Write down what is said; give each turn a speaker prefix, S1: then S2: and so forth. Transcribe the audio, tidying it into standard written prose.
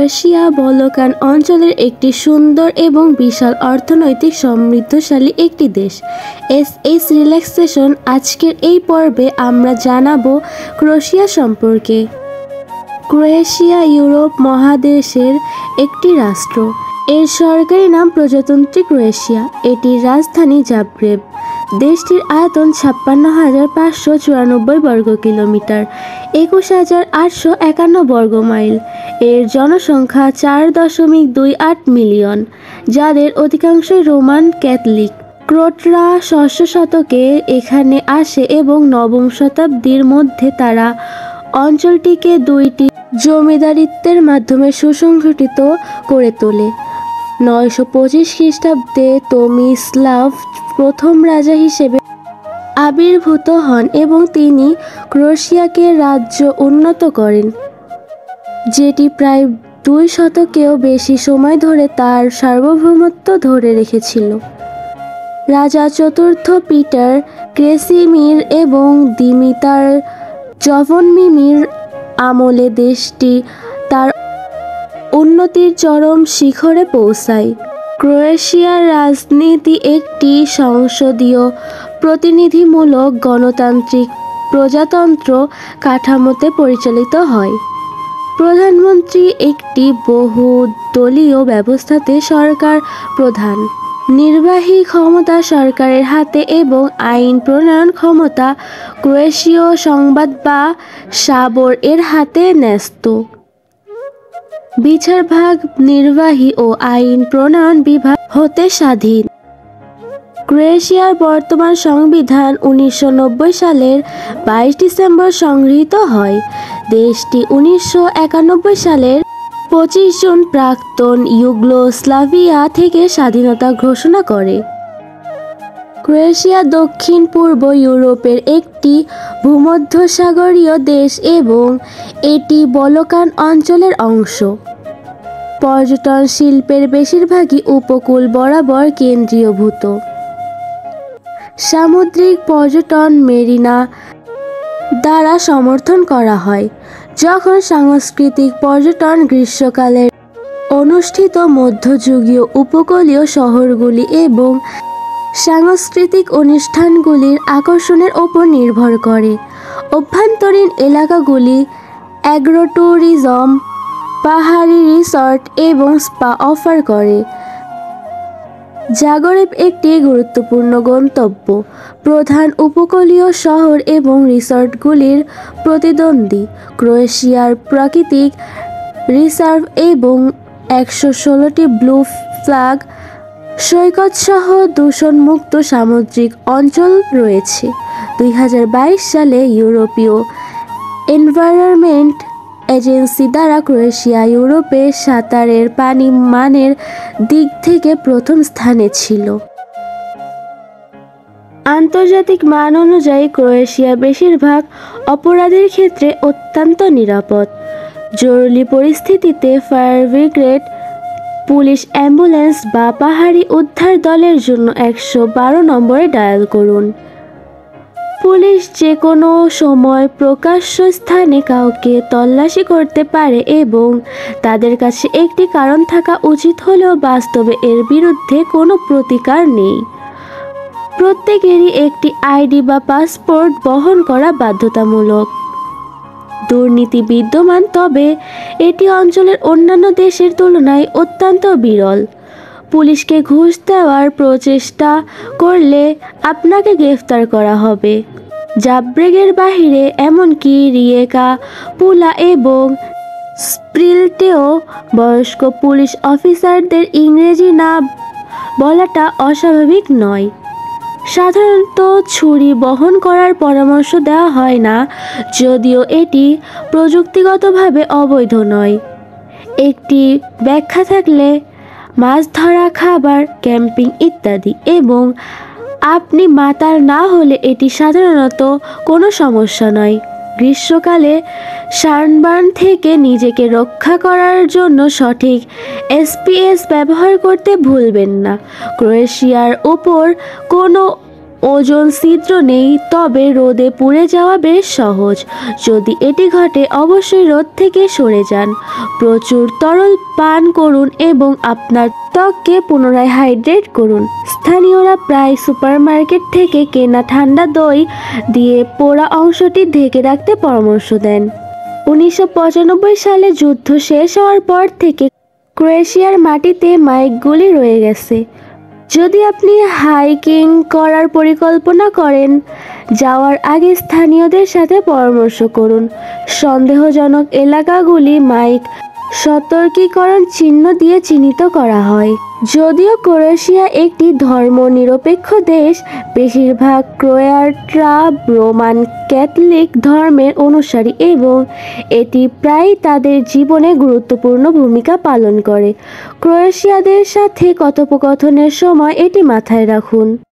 S1: Croatia Balkan অঞ্চলের একটি সুন্দর এবং বিশাল অর্থনৈতিক সমৃদ্ধশালী একটি দেশ। এস রিল্যাক্সেশন আজকের এই পর্বে আমরা জানাবো ক্রোয়েশিয়া সম্পর্কে। ক্রোয়েশিয়া ইউরোপ মহাদেশের একটি রাষ্ট্র। এর সরকারি নাম প্রজাতন্ত্রী ক্রোয়েশিয়া। এটির রাজধানী জাগ্রেব। দেশটির আয়তন ৫৬,৫৯৪ বর্গ কিলোমিটার, ২১,৮৫১ বর্গ মাইল। এর জনসংখ্যা ৪.২৮ মিলিয়ন, যাদের অধিকাংশই রোমান ক্যাথলিক। ক্রোটরা ষষ্ঠ শতকে এখানে আসে এবং নবম শতাব্দীর মধ্যে তারা অঞ্চলটিকে দুইটি জমিদারিত্বের মাধ্যমে সুসংগঠিত করে তোলে। ৯২৫ খ্রিস্টাব্দে তোমিস্লাভ প্রথম রাজা হিসেবে আবির্ভূত হন এবং তিনি ক্রোয়েশিয়াকে রাজ্য উন্নত করেন, যেটি প্রায় ২ শতকেও বেশি সময় ধরে তার সার্বভৌমত্ব ধরে রেখেছিল। রাজা চতুর্থ পিটার ক্রেসিমির এবং দিমিতার জভনমিমির আমলে দেশটি তার উন্নতির চরম শিখরে পৌঁছায়। ক্রোয়েশিয়ার রাজনীতি একটি সংসদীয় প্রতিনিধিমূলক গণতান্ত্রিক প্রজাতন্ত্র কাঠামোতে পরিচালিত হয়। প্রধানমন্ত্রী একটি বহুদলীয় ব্যবস্থাতে সরকার প্রধান। নির্বাহী ক্ষমতা সরকারের হাতে এবং আইন প্রণয়ন ক্ষমতা ক্রোয়েশীয় সংবাদ বা সাবর এর হাতে ন্যস্ত। বিচারভাগ নির্বাহী ও আইন প্রণয়ন বিভাগ হতে স্বাধীন। ক্রোয়েশিয়ার বর্তমান সংবিধান ১৯৯০ সালের ২২ ডিসেম্বর সংগৃহীত হয়। দেশটি ১৯৯১ সালের ২৫ জুন প্রাক্তন ইউগোস্লাভিয়া থেকে স্বাধীনতা ঘোষণা করে। ক্রোয়েশিয়া দক্ষিণ পূর্ব ইউরোপের একটি ভূমধ্যসাগরীয় দেশ এবং এটি বলকান অঞ্চলের অংশ। পর্যটন শিল্পের বেশিরভাগই উপকূল বরাবর কেন্দ্রীভূত। সামুদ্রিক পর্যটন মেরিনা দ্বারা সমর্থন করা হয়, যখন সাংস্কৃতিক পর্যটন গ্রীষ্মকালে অনুষ্ঠিত মধ্যযুগীয় উপকূলীয় শহরগুলি এবং সাংস্কৃতিক অনুষ্ঠানগুলির আকর্ষণের ওপর নির্ভর করে। অভ্যন্তরীণ এলাকাগুলি অ্যাগ্রোট্যুরিজম, পাহাড়ি রিসর্ট এবং স্পা অফার করে। জাগরেব একটি গুরুত্বপূর্ণ গন্তব্য। প্রধান উপকূলীয় শহর এবং রিসর্টগুলির প্রতিদ্বন্দ্বী ক্রোয়েশিয়ার প্রাকৃতিক রিজার্ভ এবং ১১৬টি ব্লু ফ্ল্যাগ সৈকতসহ দূষণমুক্ত সামুদ্রিক অঞ্চল রয়েছে। ২০২২ সালে ইউরোপীয় এনভায়রনমেন্ট এজেন্সি দ্বারা ক্রোয়েশিয়া ইউরোপে সাঁতারের পানি মানের দিক থেকে প্রথম স্থানে ছিল। আন্তর্জাতিক মান অনুযায়ী ক্রোয়েশিয়া বেশিরভাগ অপরাধের ক্ষেত্রে অত্যন্ত নিরাপদ। জরুরি পরিস্থিতিতে ফায়ার ব্রিগেড, পুলিশ, অ্যাম্বুলেন্স বা পাহাড়ি উদ্ধার দলের জন্য ১১২ নম্বরে ডায়াল করুন। পুলিশ যে কোনো সময় প্রকাশ্য স্থানে কাউকে তল্লাশি করতে পারে এবং তাদের কাছে একটি কারণ থাকা উচিত হলেও বাস্তবে এর বিরুদ্ধে কোনো প্রতিকার নেই। প্রত্যেকেরই একটি আইডি বা পাসপোর্ট বহন করা বাধ্যতামূলক। দুর্নীতি বিদ্যমান, তবে এটি অঞ্চলের অন্যান্য দেশের তুলনায় অত্যন্ত বিরল। পুলিশকে ঘুষ দেওয়ার প্রচেষ্টা করলে আপনাকে গ্রেফতার করা হবে। জাগ্রেবের বাইরে এমনকি রিয়েকা, পুলা এবং স্প্লিটেও বয়স্ক পুলিশ অফিসারদের ইংরেজি না বলাটা অস্বাভাবিক নয়। সাধারণত ছুরি বহন করার পরামর্শ দেওয়া হয় না, যদিও এটি প্রযুক্তিগতভাবে অবৈধ নয়। একটি ব্যাখ্যা থাকলে মাছ ধরা, খাবার, ক্যাম্পিং ইত্যাদি, এবং আপনি মাতাল না হলে এটি সাধারণত কোনো সমস্যা নয়। গ্রীষ্মকালে সানবার্ন থেকে নিজেকে রক্ষা করার জন্য সঠিক এসপিএস ব্যবহার করতে ভুলবেন না। ক্রোয়েশিয়ার উপর কোনো ওজোন ছিদ্র নেই, তবে রোদে পুড়ে যাওয়া বেশ সহজ। যদি এটি ঘটে, অবশ্যই রোদ থেকে সরে যান। প্রচুর তরল পান করুন এবং আপনার ত্বককে পুনরায় হাইড্রেট করুন। স্থানীয়রা প্রায় সুপারমার্কেট থেকে কেনা ঠান্ডা দই দিয়ে পোড়া অংশটি ঢেকে রাখতে পরামর্শ দেন। 1995 সালে যুদ্ধ শেষ হওয়ার পর থেকে ক্রোয়েশিয়ার মাটিতে মাইকগুলি রয়ে গেছে। যদি আপনি হাইকিং করার পরিকল্পনা করেন, যাওয়ার আগে স্থানীয়দের সাথে পরামর্শ করুন। সন্দেহজনক এলাকাগুলি মাইক সতর্কীকরণ চিহ্ন দিয়ে চিহ্নিত করা হয়। যদিও ক্রোয়েশিয়া একটি ধর্মনিরপেক্ষ দেশ, বেশিরভাগ ক্রোয়াটরা রোমান ক্যাথলিক ধর্মের অনুসারী এবং এটি প্রায়ই তাদের জীবনে গুরুত্বপূর্ণ ভূমিকা পালন করে। ক্রোয়েশিয়ানদের সাথে কথোপকথনের সময় এটি মাথায় রাখুন।